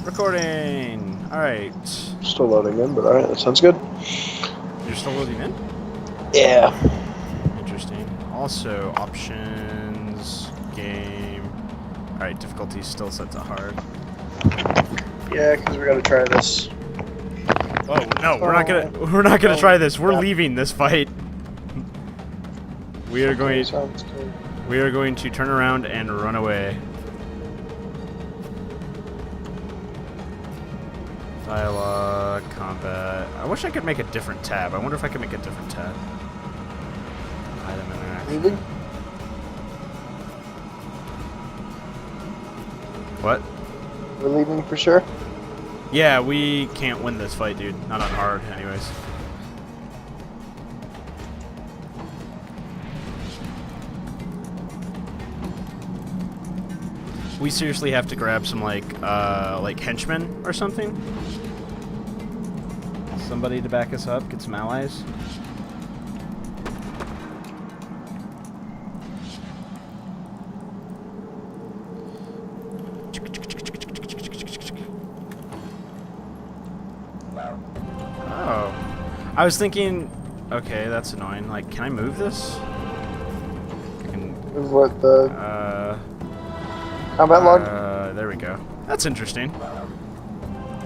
Recording! Alright. Still loading in, but alright, that sounds good. You're still loading in? Yeah. Interesting. Also, options, game. Alright, difficulty still set to hard. Yeah, because we gotta try this. Oh no, we're not gonna try this. We're leaving this fight. We are going to turn around and run away. Dialogue, combat. I wish I could make a different tab. I wonder if I can make a different tab. Item interaction. Leaving? What? We're leaving for sure? Yeah, we can't win this fight, dude. Not on hard, anyways. We seriously have to grab some, like henchmen or something? Somebody to back us up, get some allies. Oh. I was thinking, okay, that's annoying. Like, can I move this? I can, Move what, the combat log? there we go. That's interesting.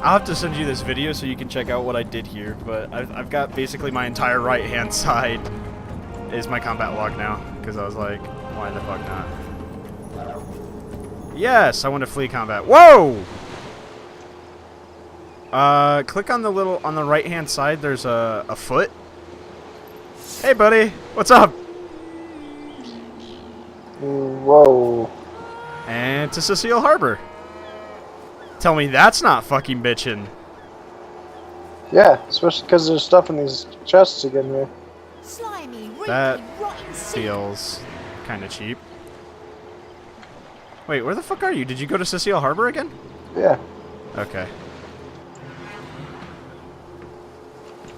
I'll have to send you this video so you can check out what I did here, but I've got basically my entire right-hand side is my combat log now, because I was like, why the fuck not? Yes, I want to flee combat. Whoa! Click on the little, on the right-hand side, there's a foot. Hey, buddy, what's up? Whoa. And to Cecile Harbor. Tell me that's not fucking bitchin'. Yeah, especially because there's stuff in these chests again here. Slimy, That rotten feels kind of cheap. Wait, where the fuck are you? Did you go to Cecile Harbor again? Yeah. Okay.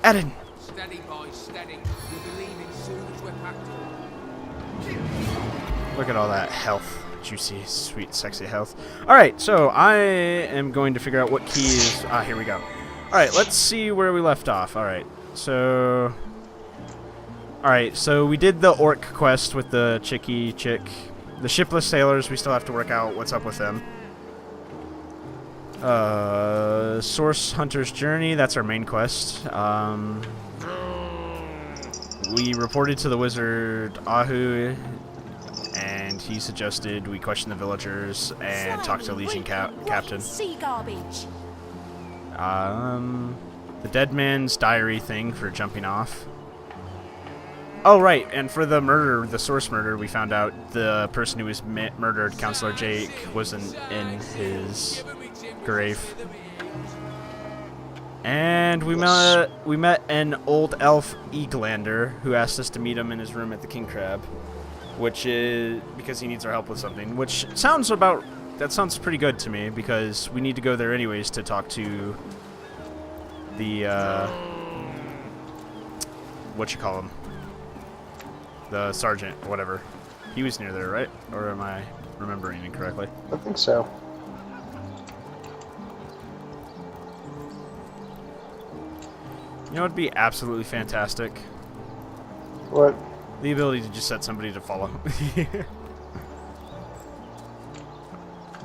Eden! Steady, boys, steady. We'll be leaving soon as we're packed up. Look at all that health. Juicy, sweet, sexy health. Alright, so I am going to figure out what key is... Ah, here we go. Alright, let's see where we left off. Alright, so... Alright, so we did the orc quest with the chicky chick. The shipless sailors, we still have to work out what's up with them. Source Hunter's Journey, that's our main quest. We reported to the wizard Ahu, and he suggested we question the villagers and talk to Legion Captain. Sea garbage. The dead man's diary thing for jumping off. Oh, right, and for the murder, the source murder, we found out the person who was murdered, Counselor Jake, wasn't in his grave. And we met an old elf Eglander who asked us to meet him in his room at the King Crab, which is because he needs our help with something. Which sounds pretty good to me, because we need to go there anyways to talk to the what you call him, the sergeant or whatever. He was near there, right? Or am I remembering incorrectly? I think so. You know, it'd be absolutely fantastic. What? The ability to just set somebody to follow.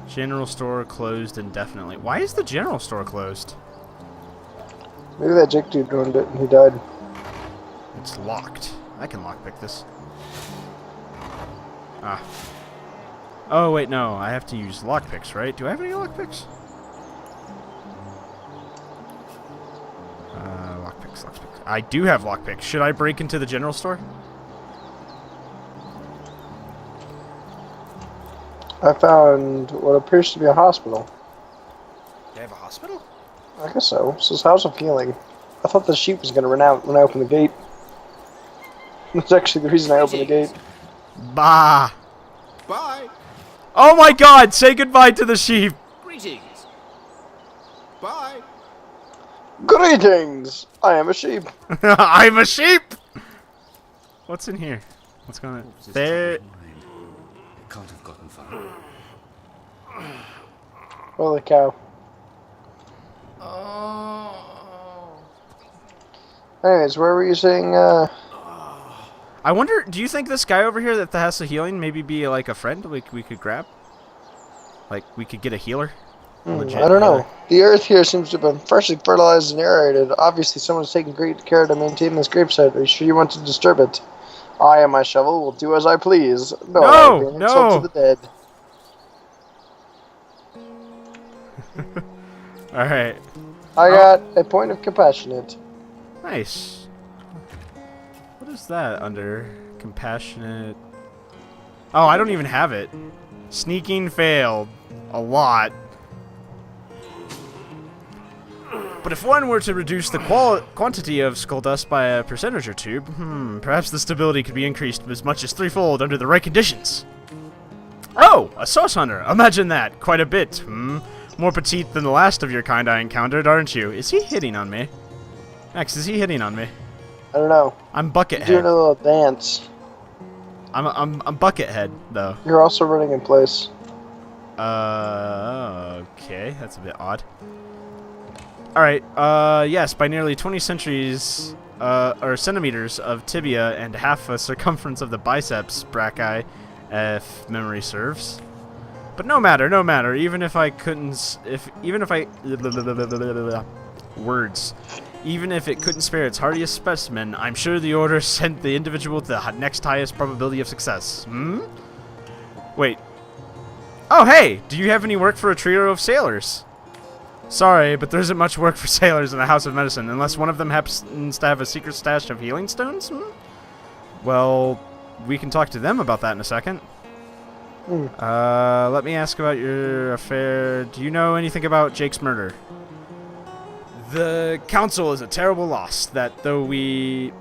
General store closed indefinitely. Why is the general store closed? Maybe that Jake dude ruined it and he died. It's locked. I can lockpick this. Ah. Oh, wait, no. I have to use lockpicks, right? Do I have any lockpicks? Lockpicks. I do have lockpicks. Should I break into the general store? I found what appears to be a hospital. They have a hospital? I guess so. It says, how's it feeling? I thought the sheep was going to run out when I opened the gate. That's actually the reason I opened the gate. Bah! Bye. Oh my god! Say goodbye to the sheep! Greetings. Bye. Greetings! I am a sheep. I'm a sheep! What's in here? What's going on? There... It can't have gotten far. Holy cow. Anyways, where were you saying? I wonder, do you think this guy over here that has the healing maybe be like a friend we could grab? Like, we could get a healer? Legit I don't know. healer. The earth here seems to have been freshly fertilized and aerated. Obviously, someone's taking great care to maintain this gravesite. Are you sure you want to disturb it? I and my shovel will do as I please. No, that would be an insult to the dead. Alright. I got a point of compassionate. Nice. What is that under compassionate? Oh, I don't even have it. Sneaking failed. A lot. But if one were to reduce the quantity of skull dust by a percentage or two, perhaps the stability could be increased as much as threefold under the right conditions. Oh, a source hunter. Imagine that. Quite a bit. More petite than the last of your kind I encountered, aren't you? Is he hitting on me? Max, is he hitting on me? I don't know. I'm You're Buckethead. doing a little dance. I'm Buckethead, though. You're also running in place. Okay, that's a bit odd. Alright, yes, by nearly 20 centuries, or centimeters of tibia and half a circumference of the biceps brachii, if memory serves. But no matter, even if I couldn't, even if it couldn't spare its hardiest specimen, I'm sure the order sent the individual to the next highest probability of success. Wait. Oh, hey! Do you have any work for a trio of sailors? Sorry, but there isn't much work for sailors in the House of Medicine, unless one of them happens to have a secret stash of healing stones? Well, we can talk to them about that in a second. Let me ask about your affair. Do you know anything about Jake's murder? The council is a terrible loss. Though we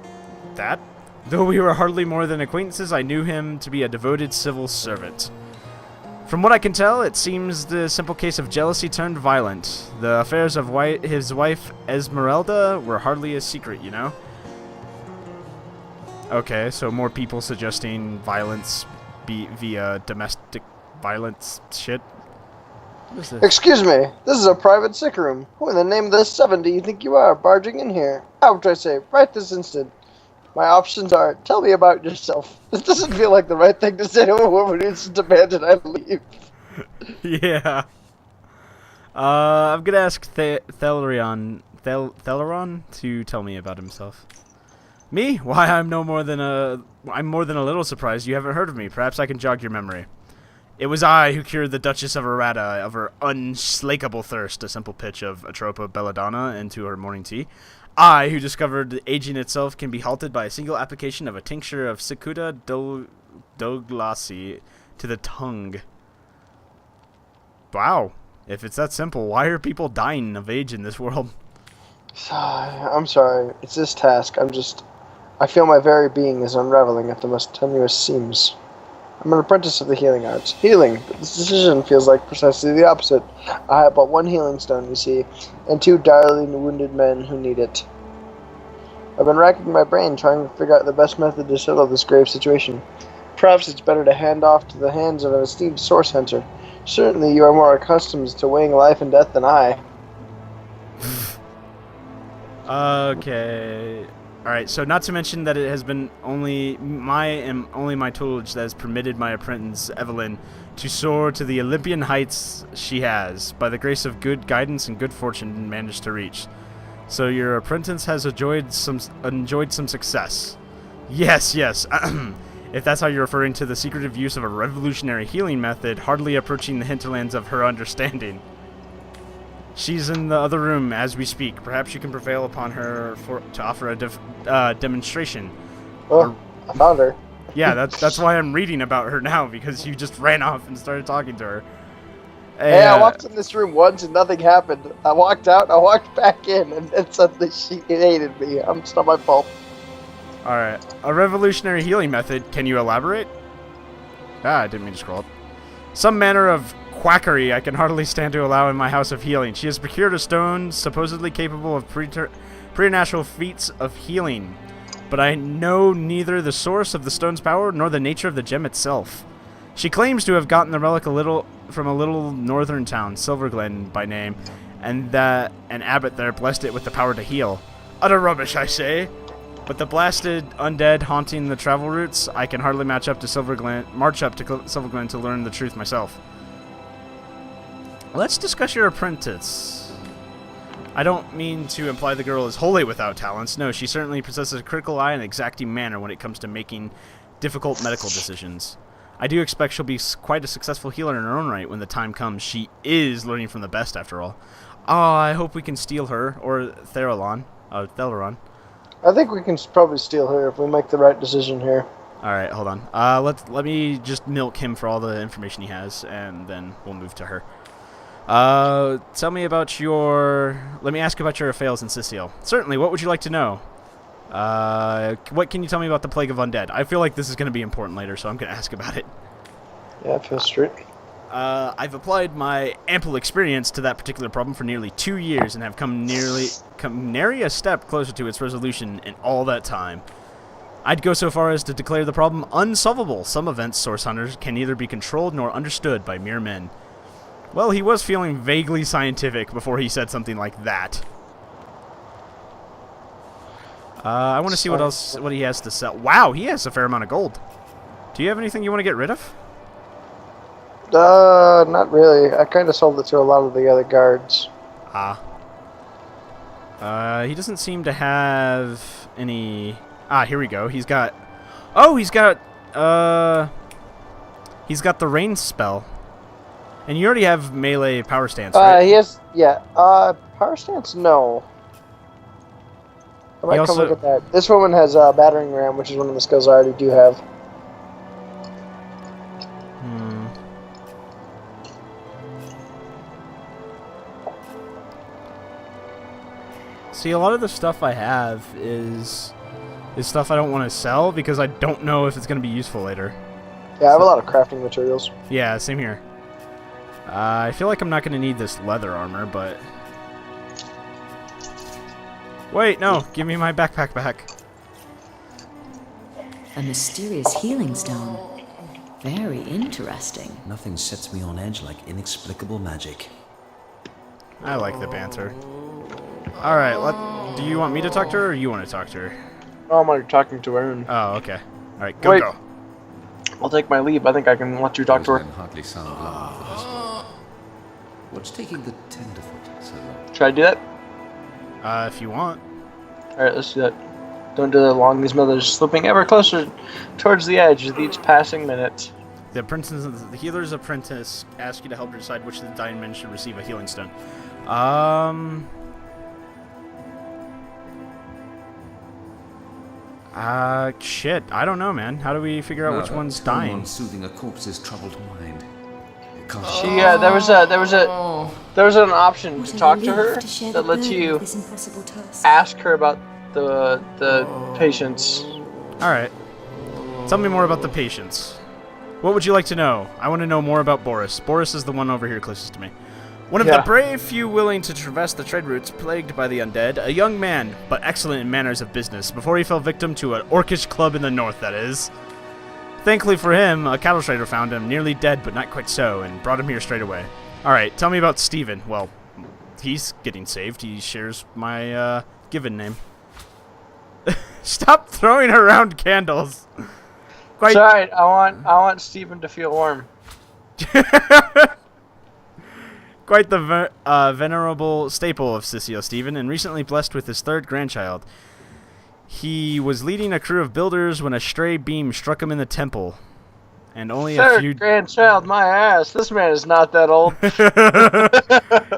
were hardly more than acquaintances, I knew him to be a devoted civil servant. From what I can tell, it seems the simple case of jealousy turned violent. The affairs of his wife Esmeralda were hardly a secret, you know? Okay, so more people suggesting violence via domestic violence shit. What is this? Excuse me, this is a private sick room. Who in the name of the 7 do you think you are, barging in here? How would I say, right this instant? My options are, tell me about yourself. This doesn't feel like the right thing to say to a woman who's demanded I leave. Yeah. I'm gonna ask Theleron to tell me about himself. Me? Why, I'm more than a little surprised you haven't heard of me. Perhaps I can jog your memory. It was I who cured the Duchess of Errata of her unslakable thirst, a simple pitch of Atropa belladonna into her morning tea. I who discovered that aging itself can be halted by a single application of a tincture of Cicuta douglasii to the tongue. Wow. If it's that simple, why are people dying of age in this world? I'm sorry, it's this task. I feel my very being is unraveling at the most tenuous seams. I'm an apprentice of the healing arts. Healing, but this decision feels like precisely the opposite. I have but one healing stone, you see, and 2 direly wounded men who need it. I've been racking my brain trying to figure out the best method to settle this grave situation. Perhaps it's better to hand off to the hands of an esteemed source hunter. Certainly you are more accustomed to weighing life and death than I. Okay. Alright, so not to mention that it has been only my tutelage that has permitted my apprentice, Evelyn, to soar to the Olympian heights she has, by the grace of good guidance and good fortune, managed to reach. So your apprentice has enjoyed some success. Yes. If that's how you're referring to the secretive use of a revolutionary healing method, hardly approaching the hinterlands of her understanding. She's in the other room as we speak. Perhaps you can prevail upon her to offer a demonstration. Oh, I found her. Yeah, that's why I'm reading about her now, because you just ran off and started talking to her. Hey, I walked in this room once and nothing happened. I walked out, I walked back in, and then suddenly she hated me. It's not my fault. Alright. A revolutionary healing method. Can you elaborate? I didn't mean to scroll up. Some manner of quackery I can hardly stand to allow in my house of healing. She has procured a stone supposedly capable of preternatural feats of healing, but I know neither the source of the stone's power nor the nature of the gem itself. She claims to have gotten the relic from a little northern town, Silverglen by name, and that an abbot there blessed it with the power to heal. Utter rubbish, I say. With the blasted undead haunting the travel routes, I can hardly march up to Silverglen to learn the truth myself. Let's discuss your apprentice. I don't mean to imply the girl is wholly without talents. No, she certainly possesses a critical eye and exacting manner when it comes to making difficult medical decisions. I do expect she'll be quite a successful healer in her own right when the time comes. She is learning from the best, after all. I hope we can steal her, or Theleron. I think we can probably steal her if we make the right decision here. Alright, hold on. Let me just milk him for all the information he has, and then we'll move to her. Tell me about your... Let me ask about your affairs in Sicil. Certainly, what would you like to know? What can you tell me about the Plague of Undead? I feel like this is going to be important later, so I'm going to ask about it. Yeah, I feel straight. I've applied my ample experience to that particular problem for nearly 2 years and have come nary a step closer to its resolution in all that time. I'd go so far as to declare the problem unsolvable. Some events, Source Hunters, can neither be controlled nor understood by mere men. Well, he was feeling vaguely scientific before he said something like that. I want to see what he has to sell. Wow, he has a fair amount of gold. Do you have anything you want to get rid of? Not really. I kind of sold it to a lot of the other guards. He doesn't seem to have any... here we go. He's got... Oh, he's got the rain spell. And you already have melee power stance, right? He has... Yeah. Power stance? No. I might come look at that. This woman has battering ram, which is one of the skills I already do have. See, a lot of the stuff I have is stuff I don't want to sell because I don't know if it's going to be useful later. Yeah, I have a lot of crafting materials. Yeah, same here. I feel like I'm not going to need this leather armor, but... Wait, no! Give me my backpack back. A mysterious healing stone. Very interesting. Nothing sets me on edge like inexplicable magic. I like the banter. Alright, do you want me to talk to her, or you want to talk to her? Oh, I'm already talking to her. Oh, okay. Alright, go. I'll take my leave. I think I can let you talk to her. Hardly sound blunt for this. What's taking the tenderfoot so long? Should I do that? If you want. Alright, let's do that. Don't do that long. These mothers slipping ever closer towards the edge with each passing minute. The healer's apprentice asks you to help her decide which of the dying men should receive a healing stone. Shit. I don't know, man. How do we figure out which one's dying? Someone soothing a corpse's troubled mind. There was an option to talk to her that lets you ask her about the patients. All right. Tell me more about the patients. What would you like to know? I want to know more about Boris. Boris is the one over here closest to me. One of the brave few willing to traverse the trade routes plagued by the undead, a young man, but excellent in manners of business, before he fell victim to an orcish club in the north, that is. Thankfully for him, a cattle trader found him, nearly dead but not quite so, and brought him here straight away. Alright, tell me about Steven. Well, he's getting saved. He shares my, given name. Stop throwing around candles! Sorry, I want Steven to feel warm. Quite the venerable staple of Sicil, Stephen, and recently blessed with his third grandchild. He was leading a crew of builders when a stray beam struck him in the temple. And only a few... Third grandchild, my ass. This man is not that old.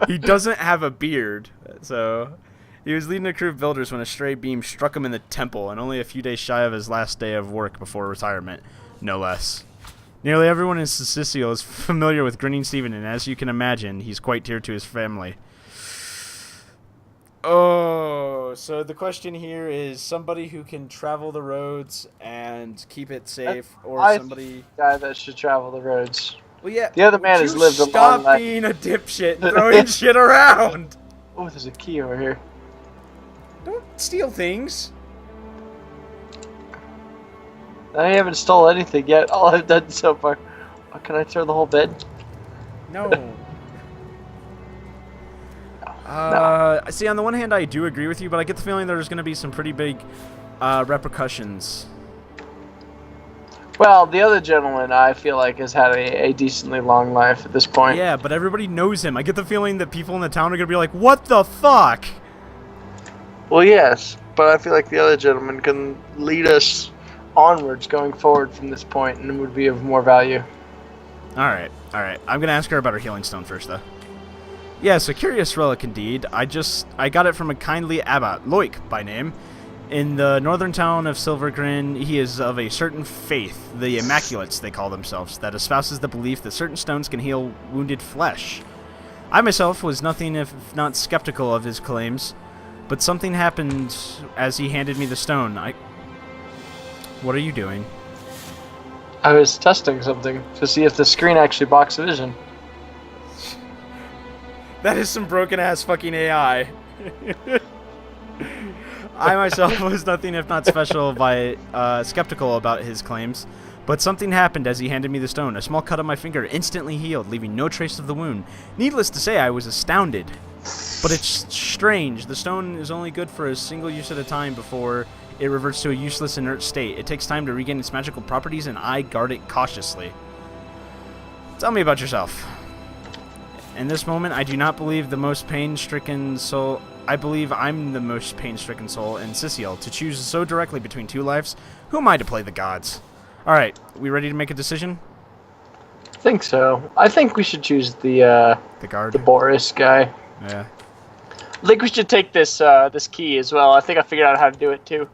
He doesn't have a beard, so... He was leading a crew of builders when a stray beam struck him in the temple, and only a few days shy of his last day of work before retirement, no less. Nearly everyone in Sicil is familiar with Grinning Stephen, and as you can imagine, he's quite dear to his family. Oh, so the question here is somebody who can travel the roads and keep it safe, or somebody... The guy that should travel the roads. Well, yeah. The other man has lived a long life. Stop being a dipshit and throwing shit around! Oh, there's a key over here. Don't steal things. I haven't stole anything yet. All I've done so far. Oh, can I throw the whole bed? No. See, on the one hand, I do agree with you, but I get the feeling there's going to be some pretty big repercussions. Well, the other gentleman, I feel like, has had a decently long life at this point. Yeah, but everybody knows him. I get the feeling that people in the town are going to be like, what the fuck? Well, yes, but I feel like the other gentleman can lead us onwards going forward from this point, and would be of more value. Alright. I'm going to ask her about her healing stone first, though. Yes, a curious relic indeed. I got it from a kindly abbot, Loik by name. In the northern town of Silvergrin, he is of a certain faith, the Immaculates they call themselves, that espouses the belief that certain stones can heal wounded flesh. I myself was nothing if not skeptical of his claims, but something happened as he handed me the stone. What are you doing? I was testing something to see if the screen actually blocks vision. That is some broken-ass fucking AI. I myself was nothing if not skeptical about his claims, but something happened as he handed me the stone. A small cut on my finger instantly healed, leaving no trace of the wound. Needless to say, I was astounded. But it's strange. The stone is only good for a single use at a time before it reverts to a useless, inert state. It takes time to regain its magical properties, and I guard it cautiously. Tell me about yourself. In this moment, I do not believe the most pain-stricken soul... I believe I'm the most pain-stricken soul in Sisiel. To choose so directly between two lives, who am I to play the gods? Alright, we ready to make a decision? I think so. I think we should choose the guard? the Boris guy. Yeah. I think we should take this this key as well. I think I figured out how to do it too.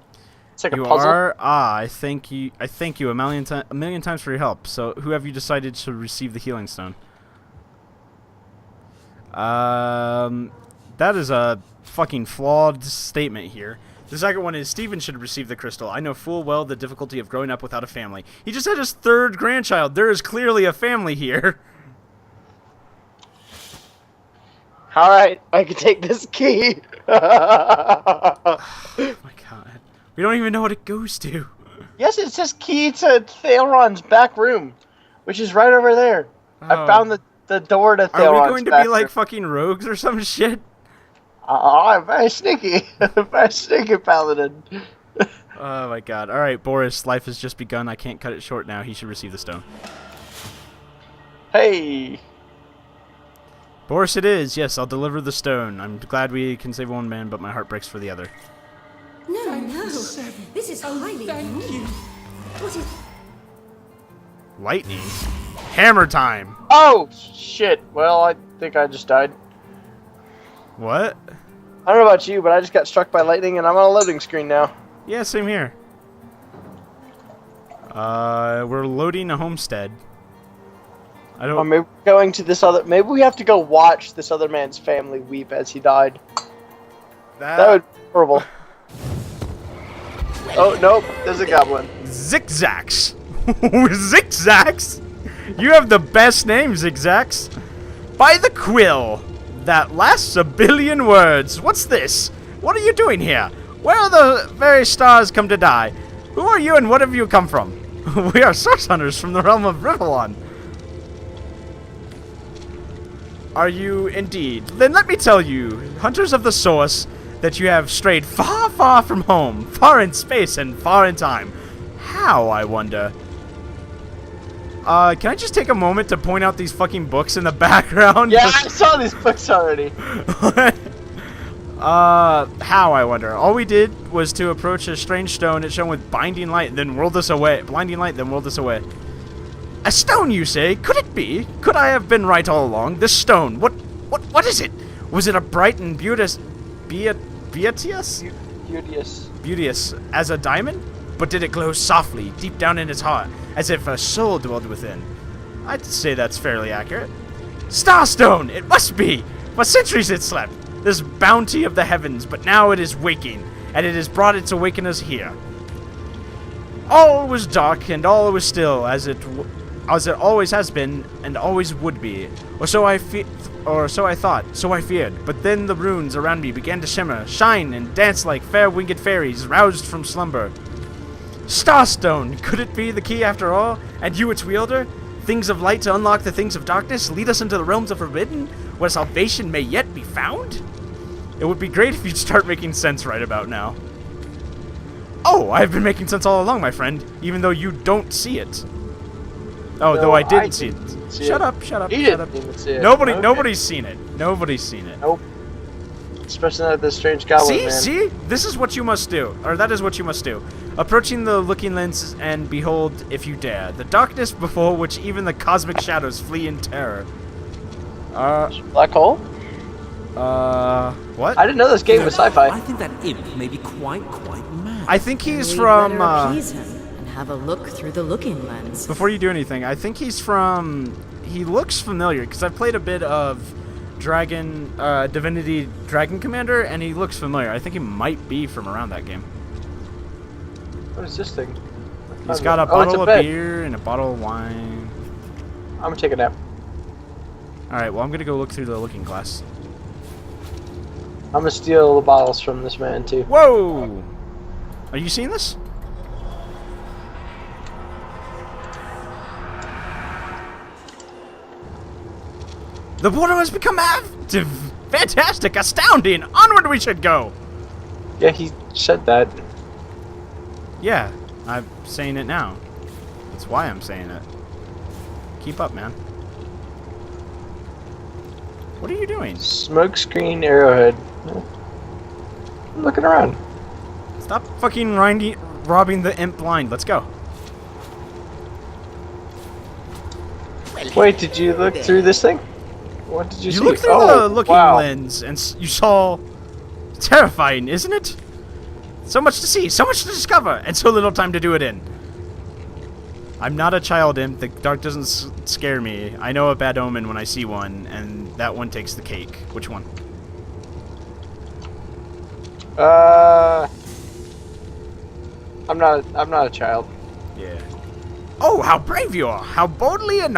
It's like You a puzzle. are? I thank you a million times for your help. So, who have you decided to receive the healing stone? That is a fucking flawed statement here. The second one is Stephen should receive the crystal. I know full well the difficulty of growing up without a family. He just had his third grandchild. There is clearly a family here. Alright, I can take this key. Oh my god. We don't even know what it goes to. Yes, it says key to Theron's back room, which is right over there. I found the door to Theron's Are we going to back be like room. fucking rogues or some shit? I'm very sneaky. Very sneaky paladin. Oh my god. Alright, Boris, life has just begun. I can't cut it short now. He should receive the stone. Hey. Boris it is. Yes, I'll deliver the stone. I'm glad we can save one man, but my heart breaks for the other. No, this is highly Thank you. What is... Lightning? Hammer time! Oh, shit. Well, I think I just died. What? I don't know about you, but I just got struck by lightning and I'm on a loading screen now. Yeah, same here. We're loading a homestead. I don't... Or maybe going to this other... Maybe we have to go watch this other man's family weep as he died. That would be horrible. Oh, nope. There's a goblin. Zigzags! Zigzags? You have the best name, Zigzags. By the quill that lasts a billion words. What's this? What are you doing here? Where are the very stars come to die? Who are you and what have you come from? We are source hunters from the realm of Rivalon. Are you indeed? Then let me tell you, hunters of the source, that you have strayed far, far from home, far in space and far in time. How, I wonder? Can I just take a moment to point out these fucking books in the background? Yeah, I saw these books already. How, I wonder? All we did was to approach a strange stone. It shone with binding light, then whirled us away. Blinding light, then whirled us away. A stone, you say? Could it be? Could I have been right all along? This stone, what is it? Was it a bright and beauteous as a diamond? But did it glow softly, deep down in its heart, as if a soul dwelled within? I'd say that's fairly accurate. Starstone! It must be! For centuries it slept, this bounty of the heavens, but now it is waking, and it has brought its awakeners here. All was dark, and all was still, as it always has been, and always would be. Or so I thought, so I feared. But then the runes around me began to shimmer, shine, and dance like fair winged fairies roused from slumber. Starstone! Could it be the key after all? And you its wielder? Things of light to unlock the things of darkness? Lead us into the realms of forbidden, where salvation may yet be found? It would be great if you'd start making sense right about now. Oh, I've been making sense all along, my friend, even though you don't see it. Oh, No, though I didn't see didn't it. see Shut it. up, shut up, He shut didn't up. even see it. Nobody, Okay. nobody's seen it. Nobody's seen it. Nope. Especially not this strange goblin See, man. see? This is what you must do. Or that is what you must do. Approaching the looking lens and behold, if you dare, the darkness before which even the cosmic shadows flee in terror. Black hole? What? I didn't know this game was sci-fi. I think that imp may be quite mad. I think he's We'd from, better appease him and have a look through the looking lens. before you do anything, I think he's from, he looks familiar, because I've played a bit of Divinity Dragon Commander, and he looks familiar. I think he might be from around that game. What is this thing? He's got a Oh, it's bottle of bed. beer and a bottle of wine. I'm gonna take a nap. Alright, well, I'm gonna go look through the looking glass. I'm gonna steal the bottles from this man too. Whoa! Are you seeing this? The portal has become active! Fantastic! Astounding! Onward we should go! Yeah, he said that. Yeah, I'm saying it now. That's why I'm saying it. Keep up, man. What are you doing? Smokescreen arrowhead. I'm looking around. Stop fucking robbing the imp blind. Let's go. Wait, did you look through this thing? What did you see? You looked through Oh, the looking wow. lens and you saw... Terrifying, isn't it? So much to see, so much to discover, and so little time to do it in. I'm not a child imp. The dark doesn't scare me. I know a bad omen when I see one, and that one takes the cake. Which one? I'm not a child. Yeah. Oh, how brave you are! How bold and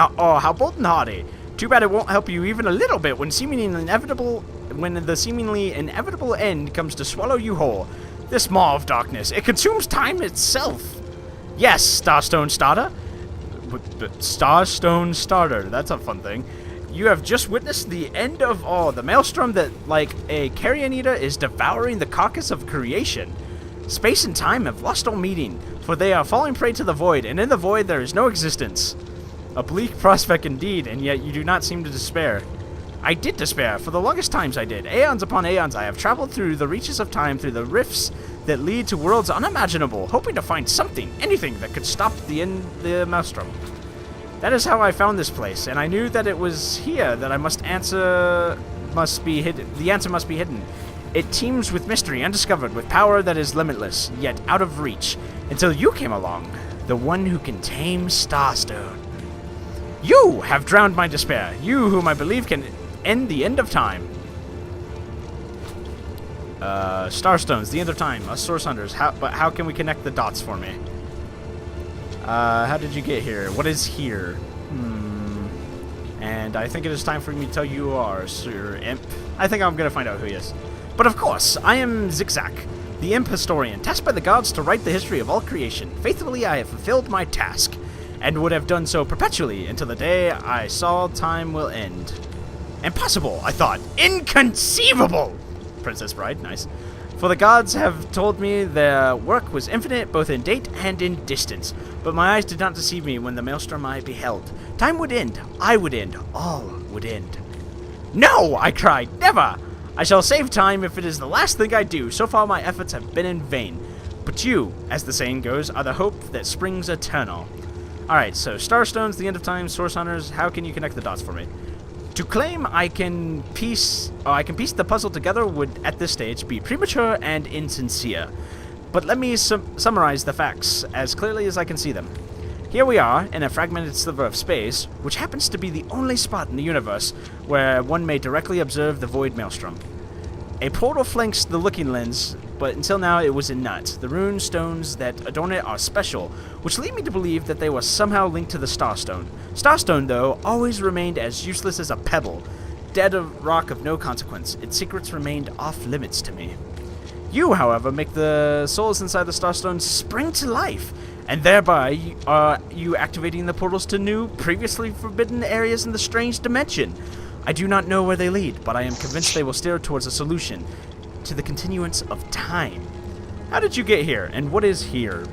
hardy! Too bad it won't help you even a little bit when the seemingly inevitable end comes to swallow you whole. This maw of darkness, it consumes time itself. Yes, Starstone Starter. But Starstone Starter, that's a fun thing. You have just witnessed the end of all. The maelstrom that, like a carrion eater, is devouring the carcass of creation. Space and time have lost all meaning, for they are falling prey to the void, and in the void there is no existence. A bleak prospect indeed, and yet you do not seem to despair. I did despair. For the longest times I did. Aeons upon aeons I have traveled through the reaches of time, through the rifts that lead to worlds unimaginable, hoping to find something, anything that could stop the maelstrom. That is how I found this place, and I knew that it was here that the answer must be hidden. It teems with mystery, undiscovered, with power that is limitless, yet out of reach, until you came along, the one who can tame Starstone. You have drowned my despair, you whom I believe can end the end of time. Starstones, the end of time, us source hunters, but how can we connect the dots for me? How did you get here? What is here? And I think it is time for me to tell you who you are, Sir Imp. I think I'm gonna find out who he is. But of course, I am Zigzag, the Imp Historian, tasked by the gods to write the history of all creation. Faithfully, I have fulfilled my task, and would have done so perpetually until the day I saw time will end. Impossible, I thought. Inconceivable! Princess Bride, nice. For the gods have told me their work was infinite, both in date and in distance. But my eyes did not deceive me when the maelstrom I beheld. Time would end, I would end, all would end. No, I cried, never! I shall save time if it is the last thing I do. So far my efforts have been in vain. But you, as the saying goes, are the hope that springs eternal. Alright, so Starstones, the end of time, source hunters, how can you connect the dots for me? To claim I can piece the puzzle together would, at this stage, be premature and insincere. But let me summarize the facts as clearly as I can see them. Here we are, in a fragmented sliver of space, which happens to be the only spot in the universe where one may directly observe the void maelstrom. A portal flanks the looking lens, but until now it was in nut. The rune stones that adorn it are special, which lead me to believe that they were somehow linked to the Starstone. Starstone, though, always remained as useless as a pebble, dead of rock of no consequence. Its secrets remained off-limits to me. You, however, make the souls inside the Starstone spring to life, and thereby are you activating the portals to new, previously forbidden areas in the strange dimension. I do not know where they lead, but I am convinced they will steer towards a solution to the continuance of time. How did you get here, and what is here?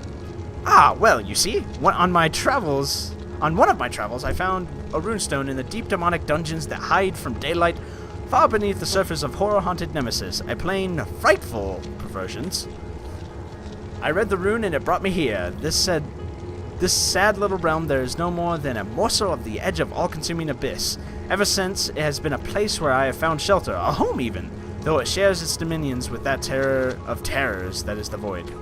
Ah, well, you see, on one of my travels, I found a runestone in the deep demonic dungeons that hide from daylight far beneath the surface of horror-haunted Nemesis, a plain, frightful perversions. I read the rune and it brought me here. This sad little realm, there is no more than a morsel of the edge of all-consuming abyss. Ever since, it has been a place where I have found shelter, a home even, though it shares its dominions with that terror of terrors that is the void.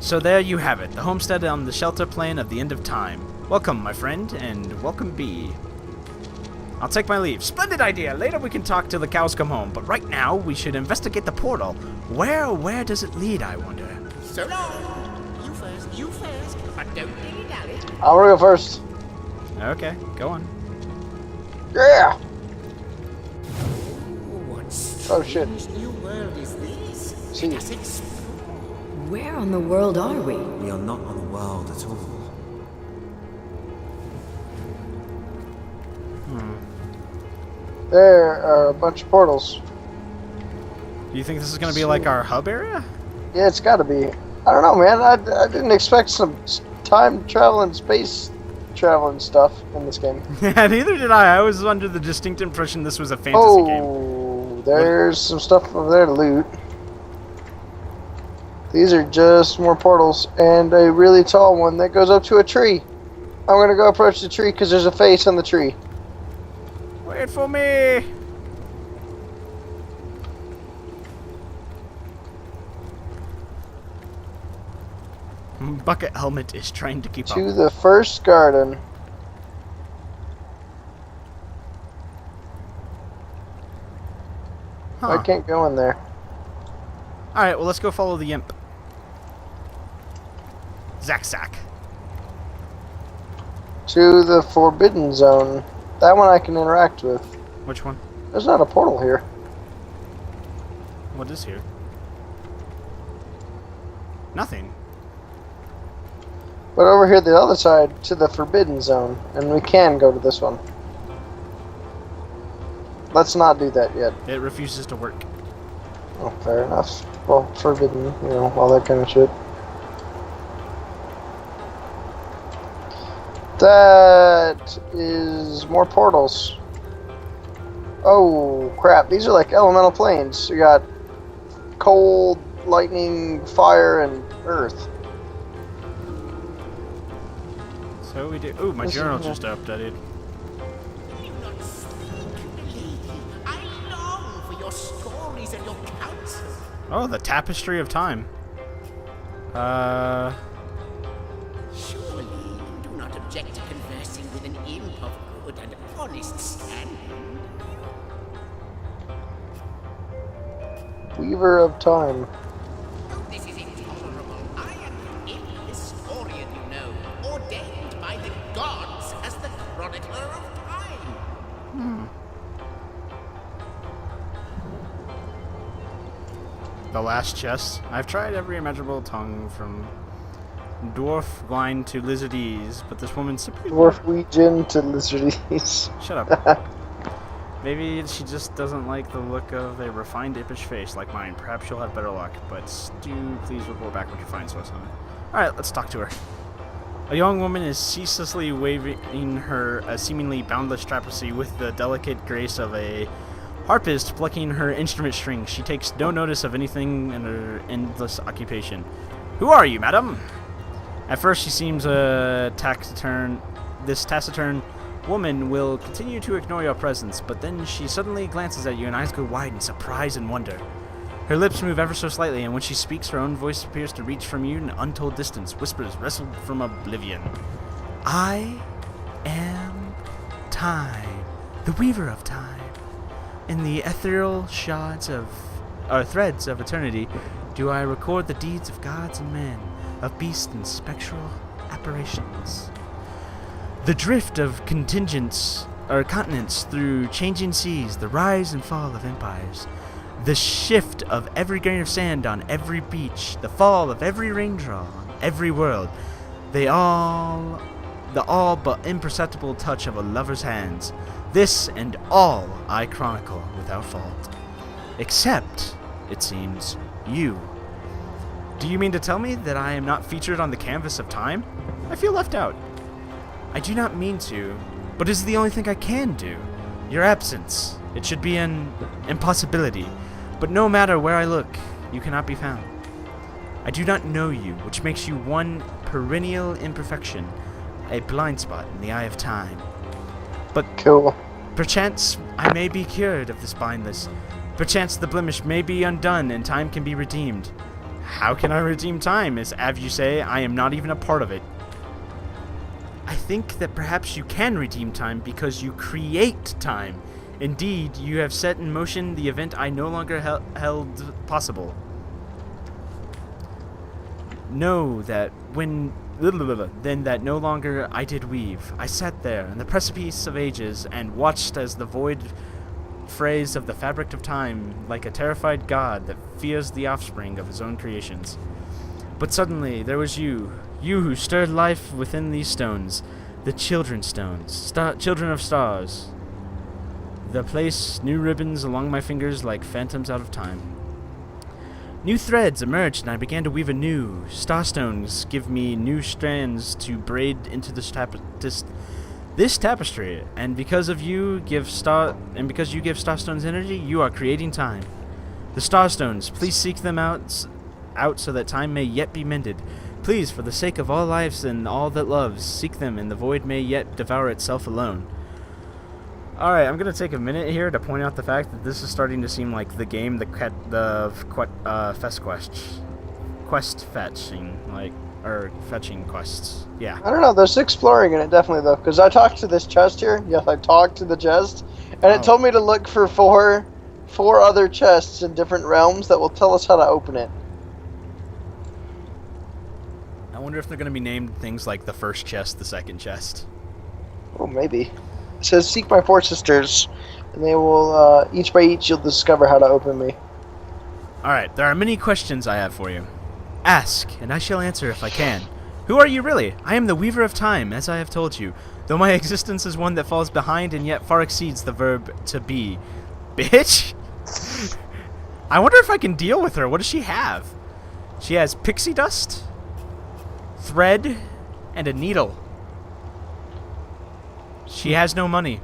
So there you have it, the homestead on the shelter plane of the end of time. Welcome, my friend, and welcome be. I'll take my leave. Splendid idea! Later we can talk till the cows come home, but right now we should investigate the portal. Where does it lead, I wonder? So long. You first, but don't dilly-dally. I want to go first. Okay, go on. Yeah! What Oh, shit. strange new world is this? See. Let us explore. Where on the world are we? We are not on the world at all. There are a bunch of portals. Do you think this is going to be like our hub area? Yeah, it's gotta be. I don't know, man. I didn't expect some time traveling, space traveling stuff in this game. Yeah, neither did I. I was under the distinct impression this was a fantasy game. Oh, there's some stuff over there to loot. These are just more portals, and a really tall one that goes up to a tree. I'm gonna go approach the tree because there's a face on the tree. Wait for me! Bucket Helmet is trying to keep To up. the first garden. I can't go in there. Alright, well let's go follow the imp. Zack. To the forbidden zone. That one I can interact with. Which one? There's not a portal here. What is here? Nothing. But over here, the other side, to the forbidden zone. And we can go to this one. Let's not do that yet. It refuses to work. Oh, fair enough. Well, forbidden, you know, all that kind of shit. That is more portals. Oh, crap. These are like elemental planes. You got cold, lightning, fire, and earth. So we do. Ooh, my This is journal more- just updated. Do not speak, lady. I long for your stories and your counsel. Oh, the Tapestry of Time. Surely you do not object to conversing with an imp of good and honest standing. Weaver of Time. Oh, this is intolerable. I am the imp historian, you know, ordained by the gods as the chronicler of time. The last chest. I've tried every imaginable tongue from dwarf wine to lizardese, but this woman simply Dwarfwegian to Lizardese. Shut up. Maybe she just doesn't like the look of a refined impish face like mine. Perhaps she'll have better luck, but do please report back when you find so something. Alright, let's talk to her. A young woman is ceaselessly waving her seemingly boundless trapezy with the delicate grace of a harpist plucking her instrument strings. She takes no notice of anything in her endless occupation. Who are you, madam? At first she seems taciturn. This taciturn woman will continue to ignore your presence, but then she suddenly glances at you and eyes go wide in surprise and wonder. Her lips move ever so slightly, and when she speaks, her own voice appears to reach from you in untold distance, whispers wrestled from oblivion. I am Time, the Weaver of Time. In the ethereal threads of eternity, do I record the deeds of gods and men, of beasts and spectral apparitions. The drift of continents through changing seas, the rise and fall of empires, the shift of every grain of sand on every beach, the fall of every raindrop on every world, the all but imperceptible touch of a lover's hands. This and all I chronicle without fault. Except, it seems, you. Do you mean to tell me that I am not featured on the canvas of time? I feel left out. I do not mean to, but it is the only thing I can do. Your absence, it should be an impossibility, but no matter where I look, you cannot be found. I do not know you, which makes you one perennial imperfection, a blind spot in the eye of time. But Cool. perchance I may be cured of this blindness. Perchance the blemish may be undone and time can be redeemed. How can I redeem time, as you say, I am not even a part of it? I think that perhaps you can redeem time because you create time. Indeed, you have set in motion the event I no longer held possible. Know that when... then that no longer I did weave. I sat there on the precipice of ages and watched as the void phrase of the fabric of time, like a terrified god that fears the offspring of his own creations. But suddenly there was you who stirred life within these stones, the children stones, children of stars. The place new ribbons along my fingers like phantoms out of time. New threads emerged and I began to weave anew. Starstones give me new strands to braid into this tapestry, and because you give starstones energy, you are creating time. The starstones, please seek them out so that time may yet be mended. Please, for the sake of all lives and all that loves, seek them, and the void may yet devour itself alone. Alright, I'm going to take a minute here to point out the fact that this is starting to seem like the game, quest fetching, or fetching quests. Yeah. I don't know. There's exploring in it, definitely, though. Because I talked to this chest here. Yes, I talked to the chest. And it told me to look for four other chests in different realms that will tell us how to open it. I wonder if they're going to be named things like the first chest, the second chest. Oh, maybe. It says, seek my 4 sisters. And they will, each by each, you'll discover how to open me. Alright, there are many questions I have for you. Ask, and I shall answer if I can. Who are you really? I am the Weaver of Time, as I have told you, though my existence is one that falls behind and yet far exceeds the verb to be. Bitch? I wonder if I can deal with her. What does she have? She has pixie dust, thread, and a needle. She has no money.